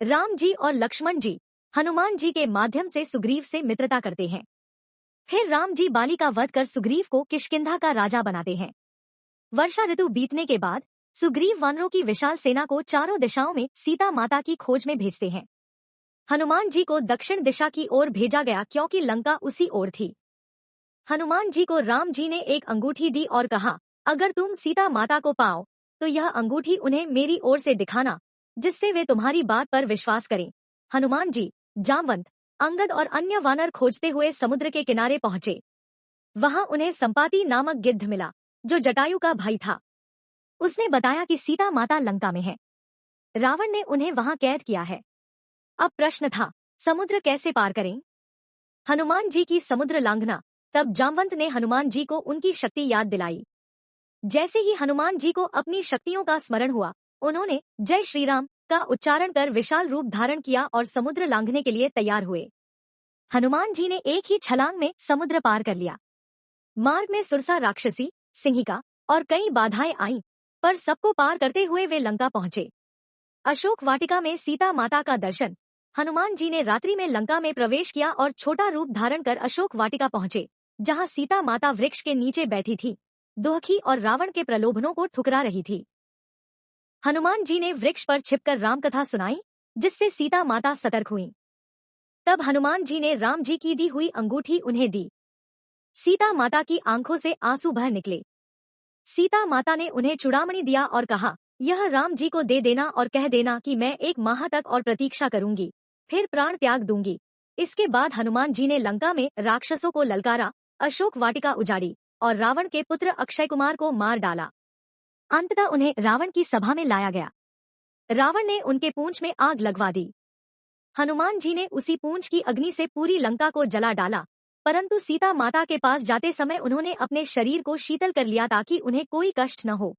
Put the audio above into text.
राम जी और लक्ष्मण जी हनुमान जी के माध्यम से सुग्रीव से मित्रता करते हैं। फिर राम जी बाली का वध कर सुग्रीव को किष्किंधा का राजा बनाते हैं। वर्षा ऋतु बीतने के बाद सुग्रीव वानरों की विशाल सेना को चारों दिशाओं में सीता माता की खोज में भेजते हैं। हनुमान जी को दक्षिण दिशा की ओर भेजा गया क्योंकि लंका उसी ओर थी। हनुमान जी को राम जी ने एक अंगूठी दी और कहा, अगर तुम सीता माता को पाओ तो यह अंगूठी उन्हें मेरी ओर से दिखाना, जिससे वे तुम्हारी बात पर विश्वास करें। हनुमान जी जामवंत, अंगद और अन्य वानर खोजते हुए समुद्र के किनारे पहुंचे। वहां उन्हें संपाति नामक गिद्ध मिला, जो जटायु का भाई था। उसने बताया कि सीता माता लंका में है। रावण ने उन्हें वहां कैद किया है। अब प्रश्न था, समुद्र कैसे पार करें? हनुमान जी की समुद्र लांघना। तब जामवंत ने हनुमान जी को उनकी शक्ति याद दिलाई। जैसे ही हनुमान जी को अपनी शक्तियों का स्मरण हुआ, उन्होंने जय श्री राम का उच्चारण कर विशाल रूप धारण किया और समुद्र लांघने के लिए तैयार हुए। हनुमान जी ने एक ही छलांग में समुद्र पार कर लिया। मार्ग में सुरसा राक्षसी, सिंहिका और कई बाधाएं आईं, पर सबको पार करते हुए वे लंका पहुंचे। अशोक वाटिका में सीता माता का दर्शन। हनुमान जी ने रात्रि में लंका में प्रवेश किया और छोटा रूप धारण कर अशोक वाटिका पहुंचे, जहां सीता माता वृक्ष के नीचे बैठी थी, दुहखी और रावण के प्रलोभनों को ठुकरा रही थी। हनुमान जी ने वृक्ष पर छिपकर रामकथा सुनाई, जिससे सीता माता सतर्क हुई। तब हनुमान जी ने राम जी की दी हुई अंगूठी उन्हें दी। सीता माता की आंखों से आंसू बह निकले। सीता माता ने उन्हें चूड़ामणि दिया और कहा, यह राम जी को दे देना और कह देना कि मैं 1 माह तक और प्रतीक्षा करूंगी, फिर प्राण त्याग दूंगी। इसके बाद हनुमान जी ने लंका में राक्षसों को ललकारा, अशोक वाटिका उजाड़ी और रावण के पुत्र अक्षय कुमार को मार डाला। अंततः उन्हें रावण की सभा में लाया गया। रावण ने उनके पूंछ में आग लगवा दी। हनुमान जी ने उसी पूंछ की अग्नि से पूरी लंका को जला डाला, परंतु सीता माता के पास जाते समय उन्होंने अपने शरीर को शीतल कर लिया ताकि उन्हें कोई कष्ट न हो।